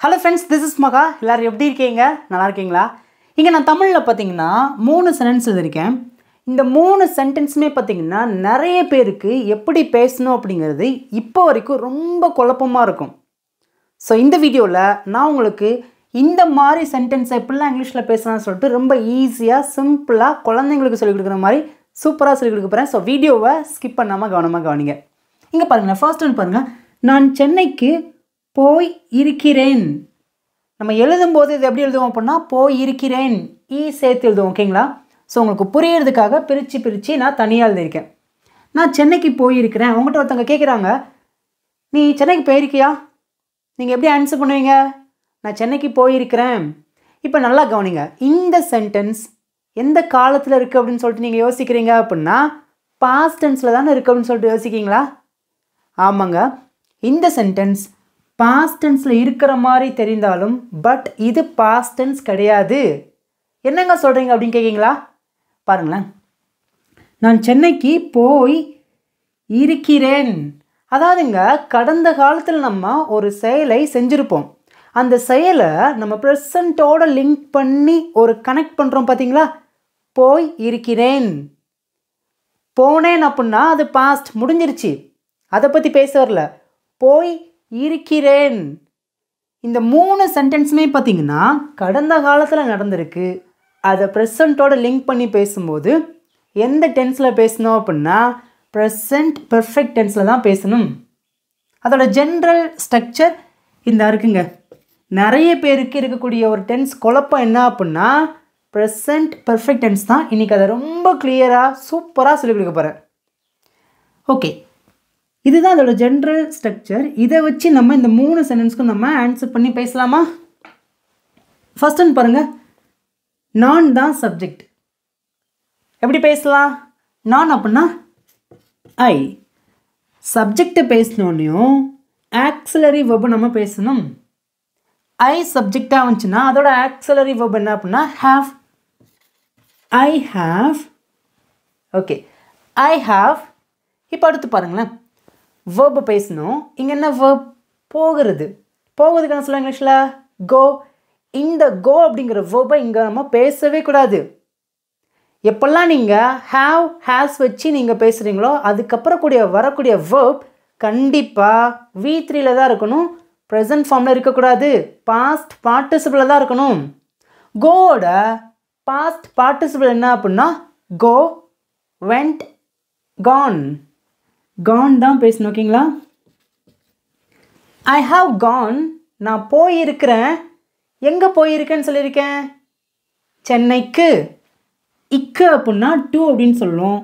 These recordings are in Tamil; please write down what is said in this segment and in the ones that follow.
Hello friends, this is Maga. எல்லாரும் எப்படி இருக்கீங்க? நல்லா இருக்கீங்களா? இங்க நான் தமிழ்ல பாத்தீங்கன்னா 3 சென்டென்ஸ் எழுதிருக்கேன். இந்த 3 சென்டென்ஸ்மே பாத்தீங்கன்னா நிறைய பேருக்கு எப்படி பேசணும் அப்படிங்கிறது இப்போ வரைக்கும் ரொம்ப குழப்பமா இருக்கும். சோ இந்த வீடியோல நான் உங்களுக்கு இந்த மாதிரி சென்டென்ஸ் எப்படிலாம் இங்கிலீஷ்ல பேசலாம்னு சொல்லிட்டு ரொம்ப ஈஸியா சிம்பிளா குழந்தைகளுக்கு சொல்லி கொடுக்கிற மாதிரி சூப்பரா சொல்லி கொடுக்க போறேன். சோ வீடியோவை ஸ்கிப் பண்ணாம கவனமா கவனிங்க. இங்க பாருங்க, ஃபர்ஸ்ட் ஒன் பாருங்க. நான் சென்னைக்கு போய் இருக்கிறேன். நம்ம எழுதும்போது இது எப்படி எழுதுவோம் அப்படின்னா போய் இருக்கிறேன் சேர்த்து எழுதுவோம். ஓகேங்களா? ஸோ உங்களுக்கு புரியறதுக்காக பிரித்து நான் தனியாக எழுதியிருக்கேன். நான் சென்னைக்கு போயிருக்கிறேன். உங்கள்கிட்ட ஒருத்தவங்க கேட்குறாங்க, நீ சென்னைக்கு போயிருக்கியா? நீங்கள் எப்படி ஆன்சர் பண்ணுவீங்க? நான் சென்னைக்கு போயிருக்கிறேன். இப்போ நல்லா கவனிங்க, இந்த சென்டென்ஸ் எந்த காலத்தில் இருக்குது அப்படின்னு சொல்லிட்டு நீங்கள் யோசிக்கிறீங்க அப்படின்னா பாஸ்ட் டென்ஸில் தானே இருக்குது அப்படின்னு சொல்லிட்டு யோசிக்கிறீங்களா? ஆமாங்க, இந்த சென்டென்ஸ் பாஸ்ட் டென்ஸில் இருக்கிற மாதிரி தெரிந்தாலும் பட் இது பாஸ்ட் டென்ஸ் கிடையாது. என்னங்க சொல்கிறீங்க அப்படின்னு கேட்குறீங்களா? பாருங்களேன், நான் சென்னைக்கு போய் இருக்கிறேன். அதாவதுங்க கடந்த காலத்தில் நம்ம ஒரு செயலை செஞ்சுருப்போம். அந்த செயலை நம்ம ப்ரெசண்ட்டோட லிங்க் பண்ணி ஒரு கனெக்ட் பண்ணுறோம். பார்த்தீங்களா? போய் இருக்கிறேன். போனேன் அப்படின்னா அது பாஸ்ட் முடிஞ்சிருச்சு, அதை பற்றி பேச வரல. போய் இருக்கிறேன். இந்த 3 சென்டென்ஸுமே பார்த்தீங்கன்னா கடந்த காலத்தில் நடந்திருக்கு. அதை ப்ரெசண்ட்டோட லிங்க் பண்ணி பேசும்போது எந்த டென்ஸில் பேசணும் அப்படின்னா ப்ரெசண்ட் பெர்ஃபெக்ட் டென்ஸில் தான் பேசணும். அதோட ஜென்ரல் ஸ்ட்ரக்சர் இந்த இருக்குங்க. நிறைய பேருக்கு இருக்கக்கூடிய ஒரு டென்ஸ் குழப்பம் என்ன அப்படின்னா ப்ரெசண்ட் பெர்ஃபெக்ட் டென்ஸ் தான். இன்றைக்கி அதை ரொம்ப கிளியராக சூப்பராக சொல்லிக் கொடுக்க போகிறேன். ஓகே, இதுதான் அதோட ஜென்ரல் ஸ்ட்ரக்சர். இதை வச்சு நம்ம இந்த 3 சென்டென்ஸ்க்கும் நம்ம ஆன்சர் பண்ணி பேசலாமா? ஃபர்ஸ்ட் ஒன் பாருங்க, நான் தான் சப்ஜெக்ட். எப்படி பேசலாம்? நான் அப்படின்னா ஐ. சப்ஜெக்டை பேசணுன்னையும் ஆக்சிலரி வெர்பு நம்ம பேசணும். ஐ சப்ஜெக்டாக வந்துச்சுன்னா அதோட ஆக்சிலரி வெர்பு என்ன அப்படின்னா have. I have. Okay, I have. இப்போ அடுத்து பாருங்களேன், வேர்பை பேசணும். இங்கே என்ன வேர்ப்? போகிறது. போகிறதுக்கு என்ன சொல்லுவாங்க இங்கிலீஷில்? கோ. இந்த கோ அப்படிங்கிற வேர்பை இங்கே நம்ம பேசவே கூடாது. எப்பெல்லாம் நீங்கள் ஹாவ் ஹேஸ் வச்சு நீங்கள் பேசுகிறீங்களோ அதுக்கப்புறம் வரக்கூடிய வேர்ப் கண்டிப்பாக V3ல தான் இருக்கணும். ப்ரெசன்ட் ஃபார்மில் இருக்கக்கூடாது. பாஸ்ட் பார்ட்டிசிபிளில் தான் இருக்கணும். கோவோட பாஸ்ட் பார்ட்டிசிபிள் என்ன அப்படின்னா கோ, வெண்ட், கான். கான் தான் பேசணும். ஓகேங்களா? I have Khan. நான் போயிருக்கிறேன். எங்கே போயிருக்கேன்னு சொல்லியிருக்கேன்? சென்னைக்கு. இக்கு அப்படின்னா டு அப்படின்னு சொல்லுவோம்.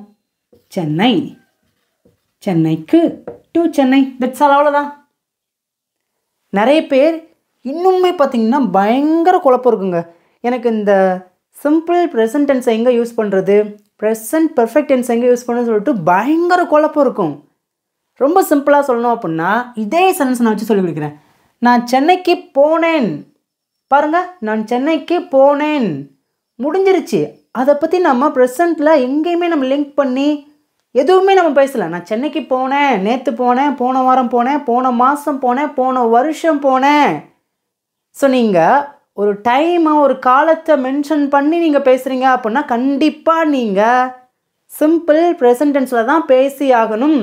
சென்னை. சென்னைக்கு டு சென்னை. That's all. அவ்வளோதான். நிறைய பேர் இன்னுமே பார்த்தீங்கன்னா பயங்கர குழப்பம் இருக்குங்க. எனக்கு இந்த சிம்பிள் ப்ரெசன்ட் டென்ஸை எங்கே யூஸ் பண்ணுறது, ப்ரெசன்ட் பெர்ஃபெக்ட் டென்ஸ் எங்கே யூஸ் பண்ணுன்னு சொல்லிட்டு பயங்கர குழப்பம் இருக்கும். ரொம்ப சிம்பிளாக சொல்லணும் அப்படின்னா இதே சென்டென்ஸ் நான் வச்சு சொல்லி கொடுக்குறேன். நான் சென்னைக்கு போனேன். பாருங்கள், நான் சென்னைக்கு போனேன் முடிஞ்சிருச்சு. அதை பற்றி நம்ம ப்ரெசண்ட்டில் எங்கேயுமே நம்ம லிங்க் பண்ணி எதுவுமே நம்ம பேசலை. நான் சென்னைக்கு போனேன், நேற்று போனேன், போன வாரம் போனேன், போன மாதம் போனேன், போன வருஷம் போனேன். ஸோ நீங்கள் ஒரு டைமை ஒரு காலத்தை மென்ஷன் பண்ணி நீங்கள் பேசுகிறீங்க அப்படின்னா கண்டிப்பாக நீங்கள் சிம்பிள் ப்ரெசன்ட் டென்ஸில் தான் பேசி ஆகணும்.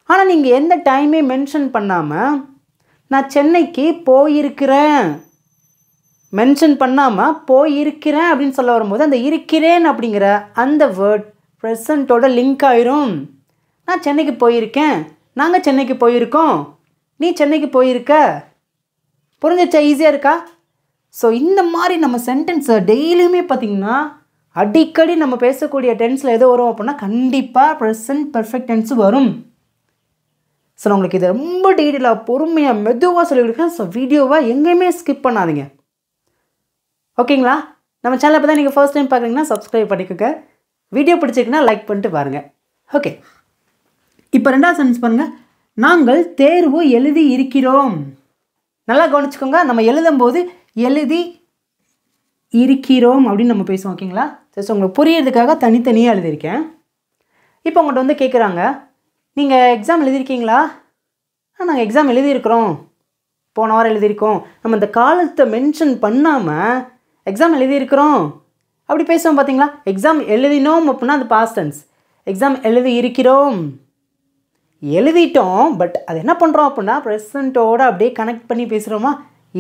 ஆனால் நீங்கள் எந்த டைமே மென்ஷன் பண்ணாமல் நான் சென்னைக்கு போயிருக்கிறேன் மென்ஷன் பண்ணாமல் போயிருக்கிறேன் அப்படின்னு சொல்ல வரும்போது அந்த இருக்கிறேன் அப்படிங்கிற அந்த வேர்ட் ப்ரெசண்ட்டோட லிங்க் ஆயிரும். நான் சென்னைக்கு போயிருக்கேன், நாங்கள் சென்னைக்கு போயிருக்கோம், நீ சென்னைக்கு போயிருக்க. புரிஞ்சிச்சா? ஈஸியாக இருக்கா? ஸோ இந்த மாதிரி நம்ம சென்டென்ஸை டெய்லியுமே பார்த்திங்கன்னா அடிக்கடி நம்ம பேசக்கூடிய டென்ஸில் எது வரும் அப்படின்னா கண்டிப்பாக ப்ரெசன்ட் பெர்ஃபெக்ட் டென்ஸு வரும். ஸோ நான் உங்களுக்கு இதை ரொம்ப டீட்டெயிலாக பொறுமையாக மெதுவாக சொல்லி கொடுக்குறேன். ஸோ வீடியோவை எங்கேயுமே ஸ்கிப் பண்ணாதீங்க. ஓகேங்களா? நம்ம சேனலை இப்போ தான் நீங்கள் ஃபர்ஸ்ட் டைம் பார்க்குறீங்கன்னா சப்ஸ்கிரைப் பண்ணிக்கோங்க. வீடியோ பிடிச்சிருக்குன்னா லைக் பண்ணிட்டு பாருங்கள். ஓகே, இப்போ 2வது சென்டென்ஸ் பாருங்கள், நாங்கள் தேர்வு எழுதி இருக்கிறோம். நல்லா கவனிச்சுக்கோங்க, நம்ம எழுதும்போது எழுதி இருக்கிறோம் அப்படின்னு நம்ம பேசுவோம். ஓகேங்களா? ஸோ உங்களுக்கு புரியறதுக்காக தனித்தனியாக எழுதியிருக்கேன். இப்போ உங்கள்கிட்ட வந்து கேட்குறாங்க, நீங்கள் எக்ஸாம் எழுதியிருக்கீங்களா? நாங்கள் எக்ஸாம் எழுதியிருக்கிறோம். போன வாரம் எழுதியிருக்கோம். நம்ம இந்த காலத்தை மென்ஷன் பண்ணாமல் எக்ஸாம் எழுதியிருக்கிறோம் அப்படி பேசுவோம் பார்த்தீங்களா. எக்ஸாம் எழுதினோம் அப்படின்னா அது பாஸ்ட் டென்ஸ். எக்ஸாம் எழுதி இருக்கிறோம், எழுதிட்டோம், பட் அது என்ன பண்ணுறோம் அப்படின்னா ப்ரெசண்ட்டோடு அப்படியே கனெக்ட் பண்ணி பேசுகிறோமா.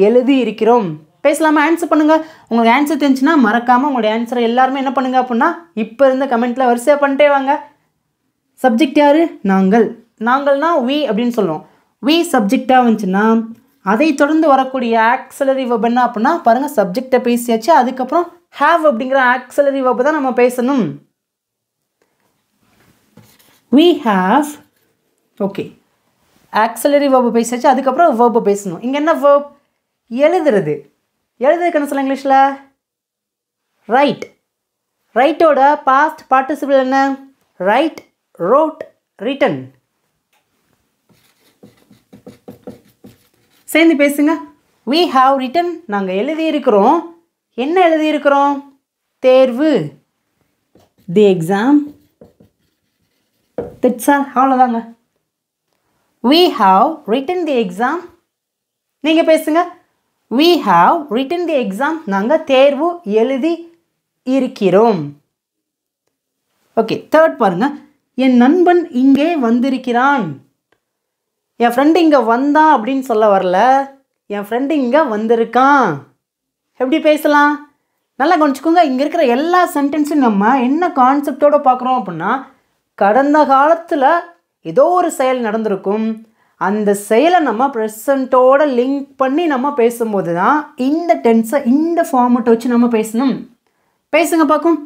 எழுதி இருக்கிறோம் பேசலாமா? ஆன்சர் பண்ணுங்கள். உங்களுக்கு ஆன்சர் தெரிஞ்சுன்னா மறக்காமல் உங்களுடைய ஆன்சரை எல்லாருமே என்ன பண்ணுங்கள் அப்படின்னா இப்போ இருந்த கமெண்ட்டில் வரிசையாக பண்ணிட்டே வாங்க. சப்ஜெக்ட் யார்? நாங்கள். நாங்கள்னா வி அப்படின்னு சொல்லுவோம். வி சப்ஜெக்டாக வந்துச்சுன்னா அதை தொடர்ந்து வரக்கூடிய ஆக்ஸிலரி வெர்ப் என்ன அப்படின்னா பாருங்கள், சப்ஜெக்டை பேசியாச்சு, அதுக்கப்புறம் ஹேவ் அப்படிங்கிற ஆக்ஸிலரி வெர்ப் தான் நம்ம பேசணும். we have, okay, auxiliary verb பேசியாச்சு, அதுக்கப்புறம் வெர்பை பேசணும். இங்கே என்ன வெர்ப்? எழுதுறது. எழுதுறதுக்கு என்ன சொல்ல இங்கிலீஷில்? ரைட். ரைட்டோட பாஸ்ட் பார்ட்டிசிபிள் என்ன? Write, wrote, written. சேர்ந்து பேசுங்க. we have written, நாங்கள் எழுதியிருக்கிறோம். என்ன எழுதியிருக்கிறோம்? தேர்வு, தி எக்ஸாம். தட்ஸ் ஆல், அவ்வளோதாங்க. we have written the exam. நீங்கள் பேசுங்க. we have written the exam, நாங்கள் தேர்வு எழுதி இருக்கிறோம். ஓகே, தேர்ட் பாருங்க. என் நண்பன் இங்கே வந்திருக்கிறான். என் ஃப்ரெண்டு இங்கே வந்தான் அப்படின்னு சொல்ல வரல, என் ஃப்ரெண்டு இங்கே வந்திருக்கான். எப்படி பேசலாம்? நல்லா கவனிச்சுக்கோங்க. இங்கே இருக்கிற எல்லா சென்டென்ஸும் நம்ம என்ன கான்செப்டோடு பார்க்குறோம் அப்படின்னா கடந்த காலத்தில் ஏதோ ஒரு செயல் நடந்திருக்கும், அந்த செயலை நம்ம ப்ரெசண்ட்டோட லிங்க் பண்ணி நம்ம பேசும்போது தான் இந்த டென்ஸை இந்த ஃபார்மெட்டை வச்சு நம்ம பேசணும். பேசுங்க பார்க்கும்.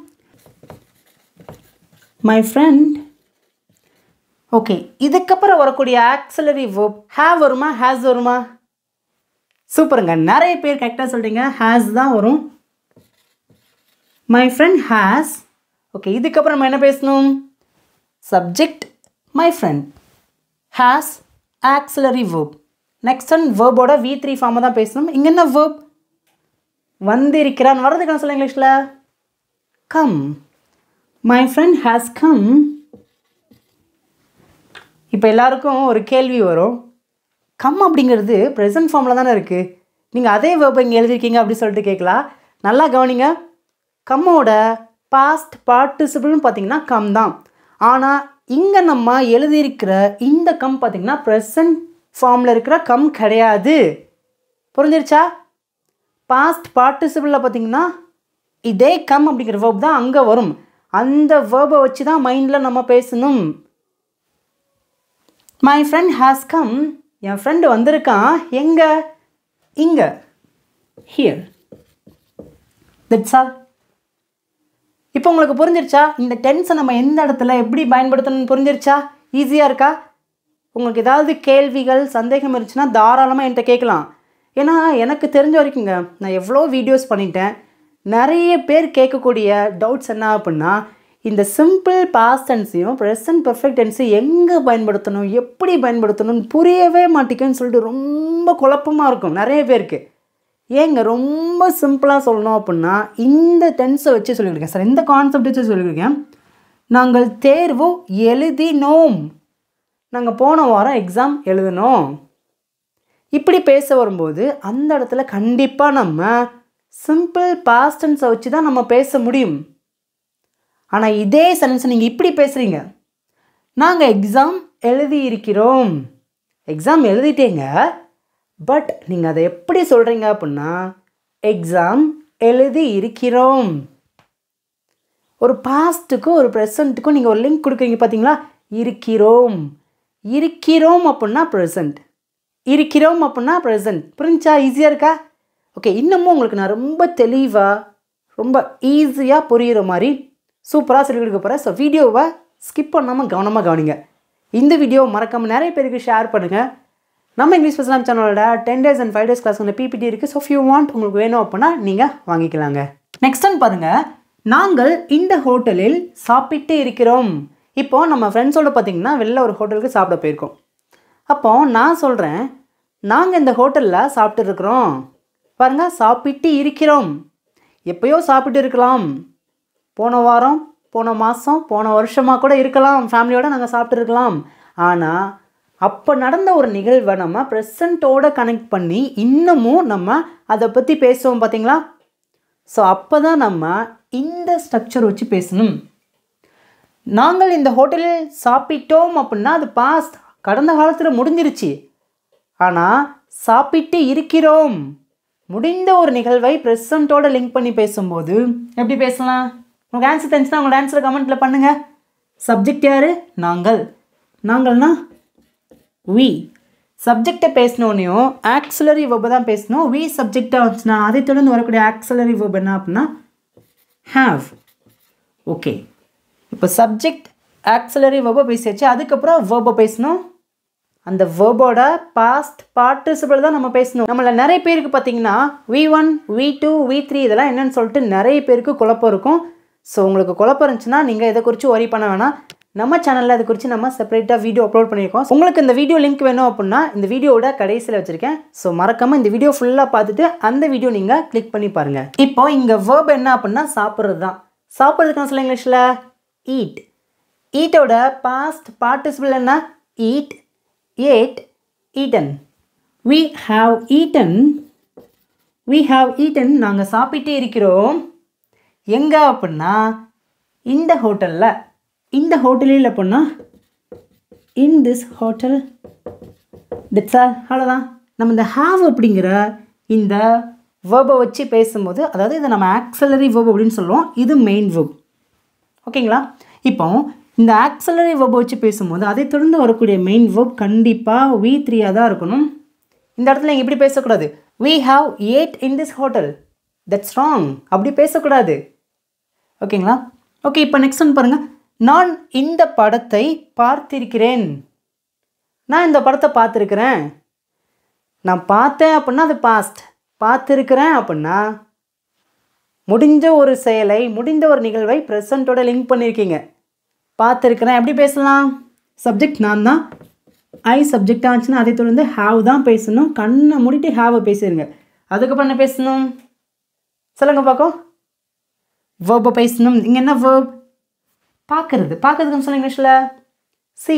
My friend. ஓகே, இதுக்கப்புறம் வரக்கூடிய ஆக்ஸிலரி வெர்ப் ஹேவ் வருமா, ஹேஸ் வருமா? சூப்பருங்க, நிறைய பேர் கரெக்டாக சொல்கிறீங்க. ஹேஸ் தான் வரும். My friend has. ஓகே, இதுக்கப்புறம் நம்ம என்ன பேசணும்? Subject my friend, has auxiliary verb. Next one வெர்போட V3 ஃபார்மை தான் பேசணும். இங்கே என்ன வெர்ப்? வந்திருக்கிறான். வர்றதுக்கு என்ன சொல்ல இங்கிலீஷில்? Come. My friend has come. இப்போ எல்லாருக்கும் ஒரு கேள்வி வரும், கம் அப்படிங்கிறது ப்ரெசன்ட் ஃபார்மில் தானே இருக்குது, நீங்கள் அதே வேர்பை இங்கே எழுதிருக்கீங்க அப்படின்னு சொல்லிட்டு கேட்கலாம். நல்லா கவனிங்க. கம்மோட பாஸ்ட் பார்ட்டிசிபிள்னு பார்த்தீங்கன்னா கம் தான். ஆனால் இங்கே நம்ம எழுதியிருக்கிற இந்த கம் பார்த்திங்கன்னா ப்ரெசன்ட் ஃபார்மில் இருக்கிற கம் கிடையாது. புரிஞ்சிருச்சா? பாஸ்ட் பார்ட்டிசிபிளில் பார்த்திங்கன்னா இதே கம் அப்படிங்கிற வேர்ப் தான் அங்கே வரும். அந்த வேர்பை வச்சு தான் மைண்டில் நம்ம பேசணும். My friend has come. N friend வந்திருக்கான். எங்கே? இங்கே, ஹியர். That's all. இப்போ உங்களுக்கு புரிஞ்சிருச்சா? இந்த டென்ஸை நம்ம எந்த இடத்துல எப்படி பயன்படுத்தணும்னு புரிஞ்சிருச்சா? ஈஸியாக இருக்கா? உங்களுக்கு ஏதாவது கேள்விகள் சந்தேகம் இருந்துச்சுன்னா தாராளமாக என்கிட்ட கேட்கலாம். ஏன்னா எனக்கு தெரிஞ்ச வரைக்குங்க நான் எவ்வளோ வீடியோஸ் பண்ணிட்டேன். நிறைய பேர் கேட்கக்கூடிய டவுட்ஸ் என்ன அப்படின்னா இந்த சிம்பிள் பாஸ்ட் டென்ஸையும் ப்ரெசன்ட் பெர்ஃபெக்ட் டென்ஸையும் எங்கே பயன்படுத்தணும், எப்படி பயன்படுத்தணும்னு புரியவே மாட்டேங்குன்னு சொல்லிட்டு ரொம்ப குழப்பமாக இருக்கும் நிறைய பேருக்கு. ஏங்க ரொம்ப சிம்பிளாக சொல்லணும் அப்படின்னா இந்த டென்ஸை வச்சு சொல்லியிருக்கேன் சார், இந்த கான்செப்ட் வச்சு சொல்லியிருக்கேன். நாங்கள் தேர்வு எழுதினோம், நாங்கள் போன வாரம் எக்ஸாம் எழுதினோம். இப்படி பேச வரும்போது அந்த இடத்துல கண்டிப்பாக நம்ம சிம்பிள் பாஸ்ட் டென்ஸை வச்சு தான் நம்ம பேச முடியும். ஆனால் இதே சென்டென்ஸை நீங்கள் இப்படி பேசுகிறீங்க, நாங்கள் எக்ஸாம் எழுதி இருக்கிறோம். எக்ஸாம் எழுதிட்டேங்க, பட் நீங்கள் அதை எப்படி சொல்கிறீங்க அப்படின்னா எக்ஸாம் எழுதி இருக்கிறோம். ஒரு பாஸ்ட்டுக்கும் ஒரு ப்ரெசண்ட்டுக்கும் நீங்கள் ஒரு லிங்க் கொடுக்குறீங்க பார்த்தீங்களா? இருக்கிறோம். இருக்கிறோம் அப்படின்னா ப்ரெசண்ட், இருக்கிறோம் அப்படின்னா ப்ரெசண்ட். புரிஞ்சா? ஈஸியாக இருக்கா? ஓகே, இன்னமும் உங்களுக்கு நான் ரொம்ப தெளிவாக ரொம்ப ஈஸியாக புரிகிற மாதிரி சூப்பராக சொல்லிக் கொடுக்க போகிறேன். ஸோ வீடியோவை ஸ்கிப் பண்ணாமல் கவனமாக கவனிங்க. இந்த வீடியோவை மறக்காமல் நிறைய பேருக்கு ஷேர் பண்ணுங்கள். நம்ம இங்கிலீஷ் பேசலாம் சேனலோட 10 days and 5 days class PPT இருக்குது. ஸோ ஃபியூ வாண்ட் உங்களுக்கு வேணும் அப்படின்னா நீங்கள் வாங்கிக்கலாங்க. நெக்ஸ்ட் ஒன் பாருங்கள், நாங்கள் இந்த ஹோட்டலில் சாப்பிட்டு இருக்கிறோம். இப்போது நம்ம ஃப்ரெண்ட்ஸோடு பார்த்திங்கன்னா வெளில ஒரு ஹோட்டலுக்கு சாப்பிட போயிருக்கோம். அப்போது நான் சொல்கிறேன் நாங்கள் இந்த ஹோட்டலில் சாப்பிட்டு இருக்கிறோம். பாருங்கள், சாப்பிட்டு இருக்கிறோம். எப்போயோ சாப்பிட்டு இருக்கலாம், போன வாரம், போன மாதம், போன வருஷமாக கூட இருக்கலாம், ஃபேமிலியோடு நாங்கள் சாப்பிட்டு இருக்கலாம். ஆனால் அப்போ நடந்த ஒரு நிகழ்வை நம்ம ப்ரெசண்ட்டோட கனெக்ட் பண்ணி இன்னமும் நம்ம அதை பற்றி பேசுவோம் பார்த்தீங்களா? ஸோ அப்போ தான் நம்ம இந்த ஸ்ட்ரக்சர் வச்சு பேசணும். நாங்கள் இந்த ஹோட்டலில் சாப்பிட்டோம் அப்படின்னா அது பாஸ்ட், கடந்த காலத்தில் முடிஞ்சிருச்சு. ஆனால் சாப்பிட்டு இருக்கிறோம், முடிந்த ஒரு நிகழ்வை ப்ரெசண்ட்டோட லிங்க் பண்ணி பேசும்போது எப்படி பேசலாம்? உங்களுக்கு ஆன்சர் தெரிஞ்சுன்னா உங்களோட ஆன்சரை கமெண்ட்டில் பண்ணுங்கள். சப்ஜெக்ட் யார்? நாங்கள். நாங்கள்னா வி. சப்ஜெக்டை பேசினோன்னையும் ஆக்சிலரி வெர்பை தான் பேசணும். வி சப்ஜெக்டாக வந்துச்சுன்னா அதை தொடர்ந்து வரக்கூடிய ஆக்சிலரி வெர்ப் என்ன அப்படின்னா ஹாவ். ஓகே, இப்போ சப்ஜெக்ட் ஆக்சிலரி வெர்பை பேசியாச்சு. அதுக்கப்புறம் வெர்பை பேசணும். அந்த வெர்போட பாஸ்ட் பார்ட்டிசிபிள் தான் நம்ம பேசணும். நம்மள நிறைய பேருக்கு பார்த்தீங்கன்னா V1 V2 V3 இதெல்லாம் என்னன்னு சொல்லிட்டு நிறைய பேருக்கு குழப்பம் இருக்கும். ஸோ உங்களுக்கு குழப்பம் இருந்துச்சுன்னா நீங்கள் இதை குறித்து ஒரி பண்ண வேணாம். நம்ம சேனலில் அதை குறித்து நம்ம செப்பரேட்டாக வீடியோ அப்லோட் பண்ணியிருக்கோம். உங்களுக்கு இந்த வீடியோ லிங்க் வேணும் அப்படின்னா இந்த வீடியோவோட கடைசியில் வச்சுருக்கேன். ஸோ மறக்காமல் இந்த வீடியோ ஃபுல்லாக பார்த்துட்டு அந்த வீடியோ நீங்கள் கிளிக் பண்ணி பாருங்கள். இப்போ இங்கே வேர்ப் என்ன அப்படின்னா சாப்பிட்றது தான். சாப்பிட்றதுக்கு நான் சொல்ல இங்கிலீஷில் ஈட். ஈட்டோட பாஸ்ட் பார்ட்டிசிபிள் என்ன? Eat, ate, eaten. We have eaten. We have eaten. நாங்கள் சாப்பிட்டே இருக்கிறோம். எங்கே அப்படின்னா இந்த ஹோட்டலில். இந்த ஹோட்டலில் அப்படின்னா in this hotel. that's all. அவ்வளோதான். நம்ம இந்த have அப்படிங்கிற இந்த வேர்பை வச்சு பேசும்போது, அதாவது இதை நம்ம ஆக்சிலரி வேர்ப் அப்படின்னு சொல்லுவோம். இது மெயின் வேர்ப். ஓகேங்களா? இப்போ இந்த ஆக்சிலரி வெர்பை வச்சு பேசும்போது அதை தொடர்ந்து வரக்கூடிய மெயின் வெர்ப் கண்டிப்பாக V3 தான் இருக்கணும். இந்த இடத்துல நீங்கள் இப்படி பேசக்கூடாது. We have ate in this hotel. That's wrong. அப்படி பேசக்கூடாது. ஓகேங்களா? ஓகே, இப்போ நெக்ஸ்ட் ஒன் பாருங்கள். நான் இந்த படத்தை பார்த்திருக்கிறேன். நான் இந்த படத்தை பார்த்துருக்கிறேன். நான் பார்த்தேன் அப்படின்னா அது பாஸ்ட். பார்த்துருக்கிறேன் அப்படின்னா முடிஞ்ச ஒரு செயலை, முடிந்த ஒரு நிகழ்வை ப்ரெசண்ட்டோட லிங்க் பண்ணியிருக்கீங்க. பார்த்துருக்கிறேன் எப்படி பேசலாம்? சப்ஜெக்ட் நான் தான். ஐ சப்ஜெக்டாக இருந்துச்சுன்னா அதை தொடர்ந்து ஹாவ் தான் பேசணும். கண்ணை மூடிட்டு ஹாவை பேசிடுங்க. அதுக்கப்புறம் என்ன பேசணும் சொல்லுங்க பார்க்கும்? வேர்பை பேசணும். இங்கே என்ன வேர்ப்? பார்க்குறது. பார்க்குறதுக்குன்னு சொல்லுங்க இங்கிலீஷில் சி.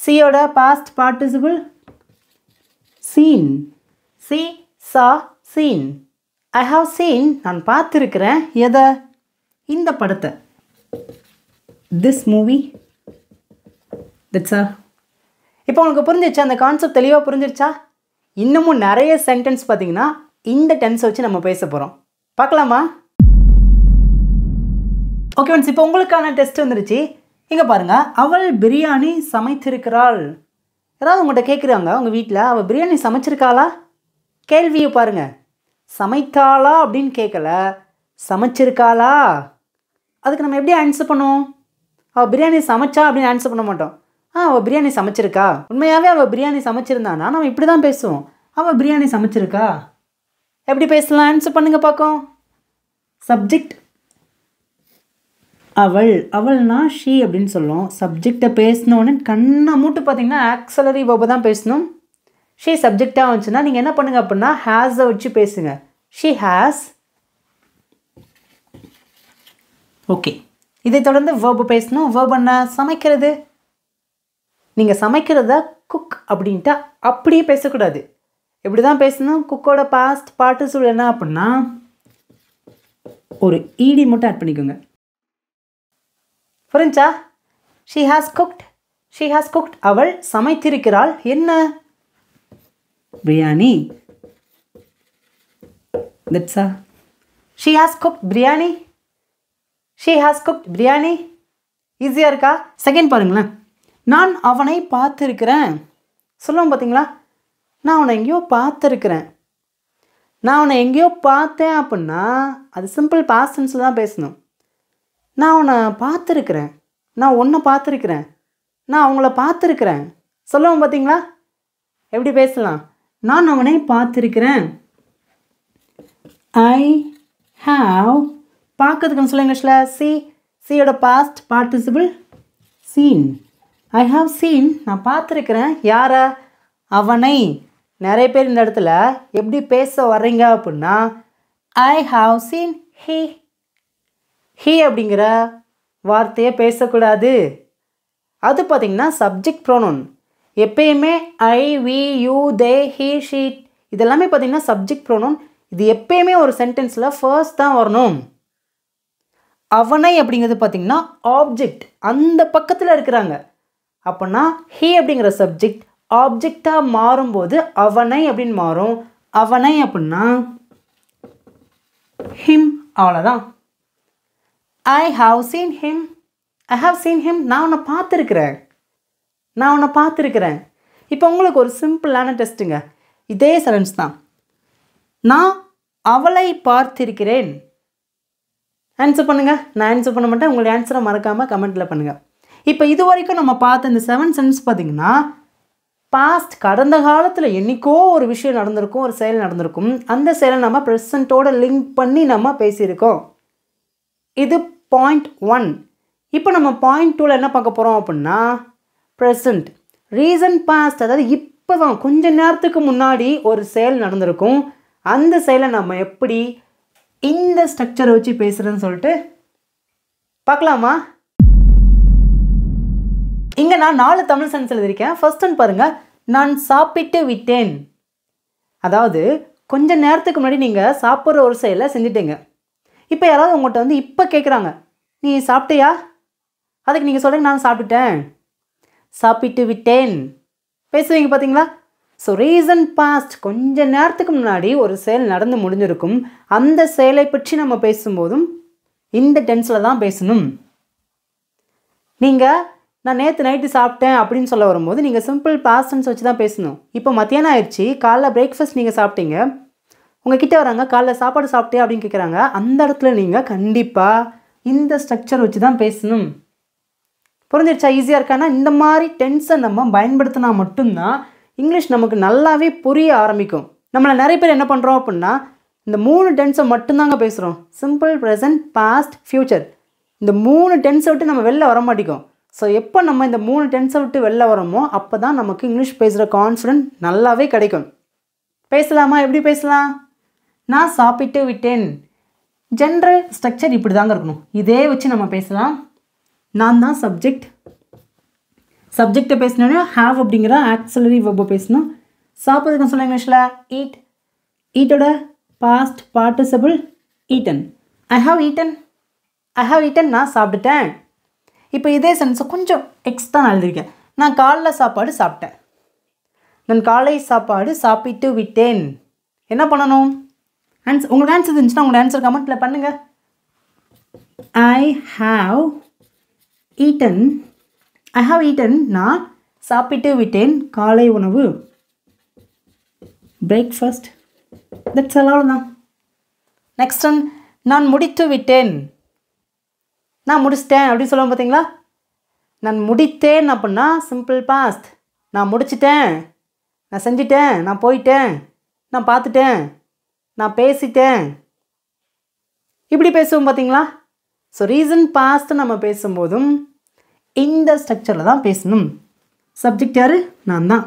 சியோட past participle seen. See, saw, seen. I have seen. நான் பார்த்துருக்கிறேன். எதை? இந்த படத்தை. This movie. That's all. இப்போ உங்களுக்கு புரிஞ்சிருச்சா? அந்த கான்செப்ட் தெளிவாக புரிஞ்சிருச்சா? இன்னமும் நிறைய சென்டென்ஸ் பார்த்தீங்கன்னா இந்த டென்ஸ் வச்சு நம்ம பேச போகிறோம். பார்க்கலாமா? ஓகே ஃப்ரெண்ட்ஸ், இப்போ உங்களுக்கான டெஸ்ட் வந்துருச்சு. இங்கே பாருங்கள். அவள் பிரியாணி சமைத்திருக்கிறாள். யாராவது உங்கள்கிட்ட கேட்குறாங்க உங்கள் வீட்டில் அவள் பிரியாணி சமைச்சிருக்காளா? கேள்வியை பாருங்கள். சமைத்தாளா அப்படின்னு கேட்கல, சமைச்சிருக்காளா. அதுக்கு நம்ம எப்படி ஆன்சர் பண்ணுவோம்? அவள் பிரியாணி சமைச்சா அப்படின்னு ஆன்சர் பண்ண மாட்டோம். அவள் பிரியாணி சமைச்சிருக்கா. உண்மையாகவே அவள் பிரியாணி சமைச்சிருந்தானா நம்ம இப்படி தான் பேசுவோம். அவள் பிரியாணி சமைச்சிருக்கா. எப்படி பேசலாம்? ஆன்சர் பண்ணுங்கள் பார்க்கும். சப்ஜெக்ட் அவள். அவள்னா ஷீ அப்படின்னு சொல்லுவோம். சப்ஜெக்டை பேசினோன்னு கண்ணை மூட்டு பார்த்தீங்கன்னா ஆக்சிலரி வெர்பை தான் பேசணும். ஷீ சப்ஜெக்டாக வந்துச்சுன்னா நீங்கள் என்ன பண்ணுங்க அப்படின்னா ஹேஸை வச்சு பேசுங்க. She has. ஓகே, இதை தொடர்ந்து வேர்பு பேசணும். வேர்ப் என்ன? சமைக்கிறது. நீங்கள் சமைக்கிறத குக் அப்படின்ட்டு அப்படியே பேசக்கூடாது. எப்படி தான் பேசணும்? குக்கோட பாஸ்ட் பார்ட்டிசிபிள் என்ன அப்படின்னா ஒரு ஈடி மட்டும் ஆட் பண்ணிக்கோங்க. புரிஞ்சா? She has cooked. She has cooked. அவள் சமைத்திருக்கிறாள். என்ன? பிரியாணி. தட்ஸா. She has cooked biryani. She has cooked biryani. ஈஸியாக இருக்கா? செகண்ட் பாருங்களேன். நான் அவனை பார்த்துருக்கிறேன். சொல்லுவோம் பார்த்தீங்களா? நான் அவனை எங்கேயோ பார்த்துருக்கிறேன். நான் அவனை எங்கேயோ பார்த்தேன் அப்படின்னா அது சிம்பிள் பாஸ்ட் டென்ஸில் தான் பேசணும். நான் அவனை பார்த்துருக்கிறேன். நான் உன்னை பார்த்துருக்கிறேன். நான் அவங்கள பார்த்துருக்கிறேன். சொல்லுவோம் பார்த்தீங்களா? எப்படி பேசலாம்? நான் அவனை பார்த்துருக்கிறேன். I have. பார்க்கறதுக்குன்னு சொல்ல இங்கிலீஷில் சி. சியோட past participle seen. I have seen. நான் பார்த்துருக்கிறேன். யாரை? அவனை. நிறைய பேர் இந்த இடத்துல எப்படி பேச வர்றீங்க அப்படின்னா I have seen he. He அப்படிங்கிற வார்த்தையை பேசக்கூடாது. அது பார்த்திங்கன்னா சப்ஜெக்ட் ப்ரோனவுன். எப்பயுமே I, we, you, they, he, she இதெல்லாமே பார்த்தீங்கன்னா சப்ஜெக்ட் ப்ரோனவுன். இது எப்பயுமே ஒரு சென்டென்ஸில் ஃபர்ஸ்ட் தான் வரணும். அவனை அப்படிங்கிறது பார்த்தீங்கன்னா ஆப்ஜெக்ட், அந்த பக்கத்தில் இருக்கிறாங்க. அப்போனா ஹி அப்படிங்கிற சப்ஜெக்ட் ஆப்ஜெக்டாக மாறும்போது அவனை அப்படின்னு மாறும். அவனை அப்படின்னா ஹிம், அவ்வளோதான். ஐ have seen him, I have seen him, நான் உன்னை பார்த்துருக்கிறேன். இப்போ உங்களுக்கு ஒரு சிம்பிளான டெஸ்ட்டுங்க. இதே சென்டென்ஸ் தான். நான் அவளை பார்த்திருக்கிறேன். ஆன்சர் பண்ணுங்கள். நான் ஆன்சர் பண்ண மாட்டேன், உங்களுடைய ஆன்சரை மறக்காமல் கமெண்ட்டில் பண்ணுங்கள். இப்போ இது வரைக்கும் நம்ம பார்த்த இந்த 7 சென்டென்ஸ் பார்த்திங்கன்னா பாஸ்ட், கடந்த காலத்தில் என்றைக்கோ ஒரு விஷயம் நடந்திருக்கும், ஒரு செயல் நடந்திருக்கும். அந்த செயலை நம்ம ப்ரெசண்ட்டோட லிங்க் பண்ணி நம்ம பேசியிருக்கோம். இது பாயிண்ட் 1. இப்போ நம்ம பாயிண்ட் 2ல் என்ன பார்க்க போகிறோம் அப்படின்னா ப்ரெசண்ட், ரீசன்ட் பாஸ்ட். அதாவது இப்போ தான் கொஞ்ச நேரத்துக்கு முன்னாடி ஒரு செயல் நடந்திருக்கும். அந்த செயலை நம்ம எப்படி இந்த ஸ்ட்ரக்சரை வச்சு பேசுகிறேன்னு சொல்லிட்டு பார்க்கலாமா? இங்கே நான் 4 தமிழ் சென்டென்ஸ் எழுதியிருக்கேன். ஃபர்ஸ்ட் ஒன் பாருங்கள், நான் சாப்பிட்டு விட்டேன். அதாவது கொஞ்ச நேரத்துக்கு முன்னாடி நீங்கள் சாப்பிட்ற ஒரு செயலை செஞ்சுட்டீங்க. இப்போ யாராவது உங்கள்கிட்ட வந்து இப்போ கேட்குறாங்க, நீ சாப்பிட்டியா? அதுக்கு நீங்கள் சொல்கிறீங்க நான் சாப்பிட்டுட்டேன், சாப்பிட்டு விட்டேன் பேசுவீங்க பார்த்தீங்களா? ஸோ ரீசன்ட் பாஸ்ட், கொஞ்ச நேரத்துக்கு முன்னாடி ஒரு செயல் நடந்து முடிஞ்சிருக்கும். அந்த செயலை பற்றி நம்ம பேசும்போதும் இந்த டென்ஸில் தான் பேசணும். நீங்கள் நான் நேற்று நைட்டு சாப்பிட்டேன் அப்படின்னு சொல்ல வரும்போது நீங்கள் சிம்பிள் பாஸ்ட் டென்ஸ் வச்சு தான் பேசணும். இப்போ மத்தியானம் ஆயிடுச்சு, காலைல பிரேக்ஃபாஸ்ட் நீங்கள் சாப்பிட்டீங்க, உங்கள் கிட்டே வராங்க, காலைல சாப்பாடு சாப்பிட்டே அப்படின்னு கேட்குறாங்க. அந்த இடத்துல நீங்கள் கண்டிப்பாக இந்த ஸ்ட்ரக்சர் வச்சு தான் பேசணும். புரிஞ்சிருச்சா? ஈஸியாக இருக்கானா? இந்த மாதிரி டென்ஸை நம்ம பயன்படுத்தினா மட்டும்தான் இங்கிலீஷ் நமக்கு நல்லாவே புரிய ஆரம்பிக்கும். நம்மளை நிறைய பேர் என்ன பண்ணுறோம் அப்படின்னா இந்த 3 டென்ஸை மட்டும்தாங்க பேசுகிறோம். Simple, present, past, future. இந்த 3 டென்ஸை விட்டு நம்ம வெளில வர மாட்டேங்கும். ஸோ எப்போ நம்ம இந்த 3 டென்ஸை விட்டு வெளில வரோமோ அப்போ தான் நமக்கு இங்கிலீஷ் பேசுகிற கான்ஃபிடென்ட் நல்லாவே கிடைக்கும். பேசலாமா? எப்படி பேசலாம்? நான் சாப்பிட்டு விட்டேன். ஜென்ரல் ஸ்ட்ரக்சர் இப்படி தாங்க இருக்கணும். இதே வச்சு நம்ம பேசலாம். நான் தான் சப்ஜெக்ட், சப்ஜெக்டை பேசினோன்னா ஹாவ் அப்படிங்கிற ஆக்சிலரி வெர்பை பேசணும். சாப்பிட்றதுக்கு சொல்ல இங்கிலீஷில் ஈட், ஈட்டோட past participle eaten. I have eaten, நான் சாப்பிட்டுட்டேன். இப்போ இதே சென்ஸை கொஞ்சம் எக்ஸ்ட்ரா நான் எழுதியிருக்கேன். நான் காலைல சாப்பாடு சாப்பிட்டேன், நான் காலை சாப்பாடு சாப்பிட்டு விட்டேன். என்ன பண்ணணும்? உங்களுக்கு ஆன்சர் இருந்துச்சுன்னா உங்களோட ஆன்சர் கமெண்ட்டில் பண்ணுங்கள். ஐ ஹாவ் ஈட்டன், நான் சாப்பிட்டு விட்டேன் காலை உணவு, பிரேக்ஃபாஸ்ட். தட்ஸ் ஆல், அவ்வளோதான். நெக்ஸ்ட் ஒன், நான் முடித்து விட்டேன். நான் முடிச்சிட்டேன் அப்படின்னு சொல்லுவோம் பார்த்தீங்களா? நான் முடித்தேன் அப்படின்னா சிம்பிள் பாஸ்ட். நான் முடிச்சிட்டேன், நான் செஞ்சிட்டேன், நான் போயிட்டேன், நான் பார்த்துட்டேன், நான் பேசிட்டேன், இப்படி பேசுவோம் பார்த்தீங்களா? ஸோ ரீசன்ட் பாஸ்ட் நம்ம பேசும்போதும் இந்த ஸ்ட்ரக்சரில் தான் பேசணும். சப்ஜெக்ட் யார்? நான் தான்.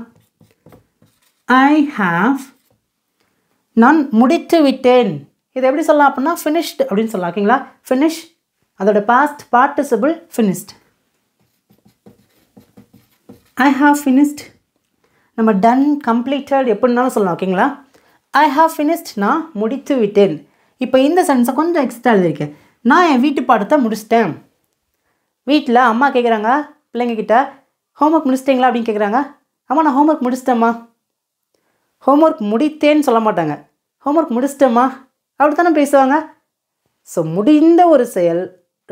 ஐ ஹாவ், நான் முடித்து விட்டேன். இதை எப்படி சொல்லலாம் அப்படின்னா ஃபினிஷ்டு அப்படின்னு சொல்லலாம். ஓகேங்களா? ஃபினிஷ், அதோட past participle finished. I have finished, நம்ம டன், கம்ப்ளீட்டட் எப்படினாலும் சொல்லலாம். ஓகேங்களா? ஐ ஹாவ் ஃபினிஷ்ட், நான் முடித்து விட்டேன். இப்போ இந்த சென்ஸை கொஞ்சம் எக்ஸ்ட்ரா எழுதியிருக்கேன். நான் என் வீட்டு பாடத்தை முடிச்சிட்டேன். வீட்டில் அம்மா கேட்குறாங்க பிள்ளைங்கக்கிட்ட, ஹோம்ஒர்க் முடிச்சிட்டிங்களா அப்படின்னு கேட்குறாங்க. அம்மா நான் ஹோம்ஒர்க் முடிச்சிட்டேம்மா. ஹோம்ஒர்க் முடித்தேன்னு சொல்ல மாட்டாங்க, ஹோம்ஒர்க் முடிச்சிட்டேம்மா அப்படி தானே பேசுவாங்க. ஸோ முடிந்த ஒரு செயல்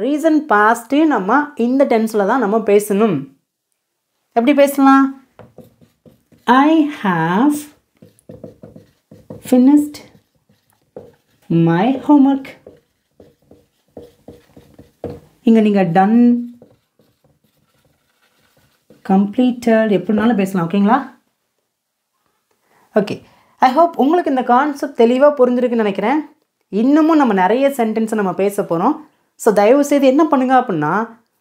ரீசன்ட் பாஸ்ட்டையும் நம்ம இந்த டென்ஸில் தான் நம்ம பேசணும். எப்படி பேசலாம்? I have finished my homework. இங்கே நீங்கள் டன், கம்ப்ளீட்டட் எப்படினாலும் பேசலாம். ஓகேங்களா? ஓகே, ஐ ஹோப் உங்களுக்கு இந்த கான்செப்ட் தெளிவாக புரிஞ்சிருக்குன்னு நினைக்கிறேன். இன்னமும் நம்ம நிறைய சென்டென்ஸை நம்ம பேச போகிறோம். ஸோ தயவுசெய்து என்ன பண்ணுங்க அப்படின்னா,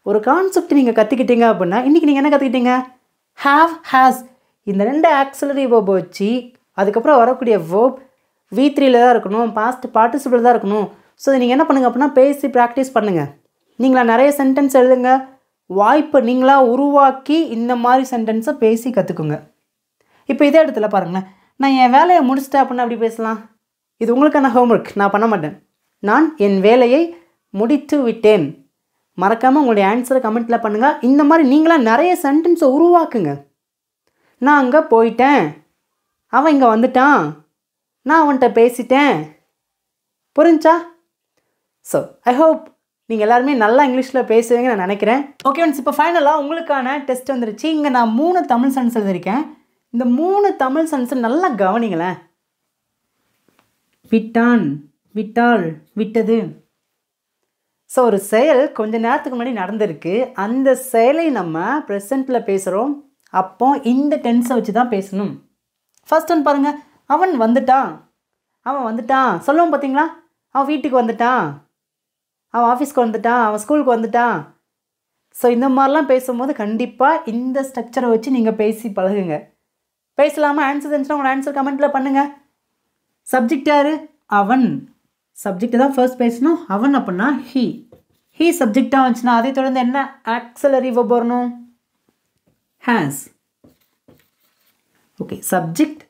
ஒரு கான்செப்ட் நீங்கள் கற்றுக்கிட்டீங்க அப்படின்னா இன்றைக்கி நீங்கள் என்ன கற்றுக்கிட்டீங்க? ஹாவ், ஹேஸ், இந்த 2 ஆக்சிலரி வேர்பை வச்சு அதுக்கப்புறம் வரக்கூடிய வேர்ப் V3ல் தான் இருக்கணும், பாஸ்ட் பார்ட்டிசிபிள் தான் இருக்கணும். ஸோ நீங்கள் என்ன பண்ணுங்கள் அப்படின்னா பேசி ப்ராக்டிஸ் பண்ணுங்கள். நீங்களா நிறைய சென்டென்ஸ் எழுதுங்க, வாய்ப்பை நீங்களாக உருவாக்கி இந்த மாதிரி சென்டென்ஸை பேசி கற்றுக்குங்க. இப்போ இதே இடத்துல பாருங்களேன், நான் என் வேலையை முடிச்சிட்டேன் அப்படின்னு அப்படி பேசலாம். இது உங்களுக்கான ஹோம்ஒர்க், நான் பண்ண மாட்டேன். நான் என் வேலையை முடித்து விட்டேன். மறக்காமல் உங்களுடைய ஆன்சரை கமெண்ட்டில் பண்ணுங்கள். இந்த மாதிரி நீங்களாம் நிறைய சென்டென்ஸை உருவாக்குங்க. நான் அங்கே போயிட்டேன், அவன் இங்கே வந்துட்டான், நான் அவன்கிட்ட பேசிட்டேன். புரிஞ்சா? ஸோ ஐ ஹோப் நீங்கள் எல்லாருமே நல்லா இங்கிலீஷில் பேசுவீங்கன்னு நான் நினைக்கிறேன். ஓகே ஃப்ரெண்ட்ஸ், இப்போ ஃபைனலாக உங்களுக்கான டெஸ்ட் வந்துருச்சு. இங்கே நான் 3 தமிழ் சென்டென்ஸ் எழுதியிருக்கேன். இந்த 3 தமிழ் சென்டென்ஸ் நல்லா கவனிங்களேன். விட்டான், விட்டாள், விட்டது. ஸோ ஒரு செயல் கொஞ்ச நேரத்துக்கு முன்னாடி நடந்திருக்கு. அந்த செயலை நம்ம ப்ரெசண்ட்டில் பேசுகிறோம். அப்போ இந்த டென்ஸை வச்சு தான் பேசணும். ஃபர்ஸ்ட் ஒன் பாருங்கள், அவன் வந்துட்டான். அவன் வந்துட்டான் சொல்லுவோம் பார்த்தீங்களா? அவன் வீட்டுக்கு வந்துட்டான், அவன் ஆஃபீஸ்க்கு வந்துட்டான், அவன் ஸ்கூலுக்கு வந்துட்டான். ஸோ இந்த மாதிரிலாம் பேசும்போது கண்டிப்பாக இந்த ஸ்ட்ரக்சரை வச்சு நீங்கள் பேசி பழகுங்க. பேசலாமா? ஆன்சர் தெரிஞ்சுன்னா உங்களோட ஆன்சர் கமெண்ட்டில் பண்ணுங்கள். சப்ஜெக்ட் யார்? அவன். சப்ஜெக்ட் தான் ஃபர்ஸ்ட் பேசணும். அவன் அப்படின்னா ஹீ. ஹீ சப்ஜெக்டாக வந்துச்சுன்னா அதை தொடர்ந்து என்ன ஆக்ஸிலரி வெர்ப் வரணும்? Has. Okay, subject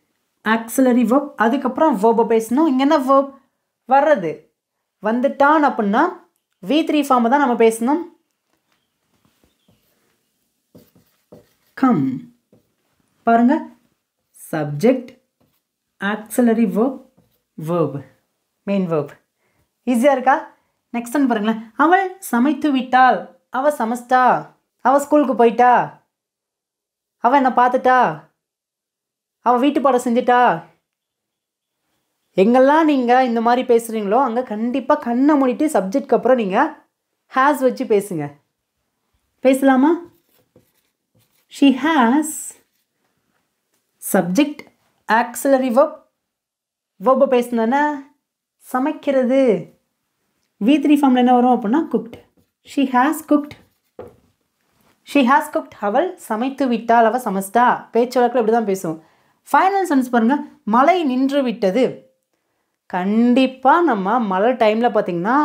auxiliary verb, அதுக்கப்புறம் வெர்பை பேசணும். இங்கே என்ன வெர்ப்? வர்றது. வந்துட்டான் அப்படின்னா V3 ஃபார்மை தான் நம்ம பேசணும். கம். பாருங்க, subject auxiliary verb, verb, main verb. ஈஸியாக இருக்கா? நெக்ஸ்ட் ஒன் பாருங்களேன், அவள் சமைத்து விட்டாள். அவள் சமைச்சிட்டா, அவள் ஸ்கூலுக்கு போயிட்டா, அவள் என்னை பார்த்துட்டா, அவள் வீட்டு பாடம் செஞ்சிட்டா. எங்கெல்லாம் நீங்கள் இந்த மாதிரி பேசுகிறீங்களோ அங்கே கண்டிப்பாக கண்ணை மூடிட்டு சப்ஜெக்ட்க்கு அப்புறம் நீங்கள் ஹேஸ் வச்சு பேசுங்க. பேசலாமா? She has. Subject auxiliary verb, வெர்பை பேசுனேன்னா சமைக்கிறது. V3 ஃபார்மில் என்ன வரும் அப்படின்னா cooked. She has cooked. She has cooked. அவள் சமைத்து விட்டாள், அவள் சமைச்சிட்டா. பேச்சு வழக்கில் இப்படி தான் பேசுவோம். ஃபைனல் சென்டென்ஸ் பாருங்கள், மழை நின்று விட்டது. கண்டிப்பாக நம்ம மழை டைமில் பார்த்திங்கன்னா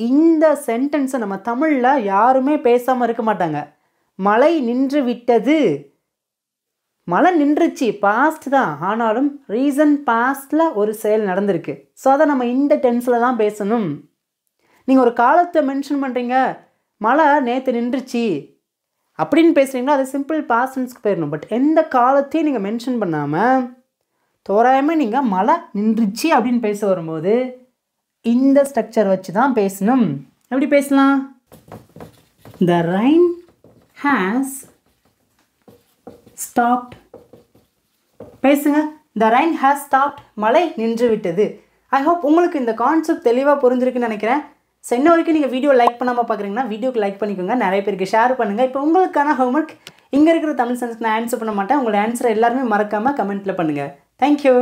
இந்த சென்டென்ஸை நம்ம தமிழில் யாருமே பேசாமல் இருக்க மாட்டாங்க. மழை நின்று விட்டது. மழை நின்றுச்சு, பாஸ்ட் தான், ஆனாலும் ரீசன் பாஸ்டில் ஒரு செயல் நடந்திருக்கு. ஸோ அதை நம்ம இந்த டென்ஸில் தான் பேசணும். நீங்கள் ஒரு காலத்தை மென்ஷன் பண்ணுறீங்க, மழை நேற்று நின்றுச்சு அப்படின்னு பேசுகிறீங்களா, அது சிம்பிள் பாஸ்ட் டென்ஸ்க்கு போயிடணும். பட் எந்த காலத்தையும் நீங்கள் மென்ஷன் பண்ணாமல் தோராயமாக நீங்கள் மழை நின்றுச்சு அப்படின்னு பேச வரும்போது இந்த ஸ்ட்ரக்சர் வச்சு தான் பேசணும். எப்படி பேசலாம்? The rain has stopped. பேசுங்க. The rain has stopped. மழை நின்று விட்டது. ஐ ஹோப் உங்களுக்கு இந்த கான்செப்ட் தெளிவாக புரிஞ்சிருக்குன்னு நினைக்கிறேன். ஸோ இன்ன வரைக்கும் நீங்கள் வீடியோ லைக் பண்ணாமல் பார்க்குறீங்கன்னா வீடியோக்கு லைக் பண்ணிக்கோங்க, நிறைய பேருக்கு ஷேர் பண்ணுங்கள். இப்போ உங்களுக்கான ஹோம்ஒர்க், இங்கே இருக்கிற தமிழ் சென்டென்ஸ்க்கு நான் ஆன்சர் பண்ண மாட்டேன். உங்களோட ஆன்சரை எல்லாருமே மறக்காமல் கமெண்ட்டில் பண்ணுங்கள். தேங்க்யூ.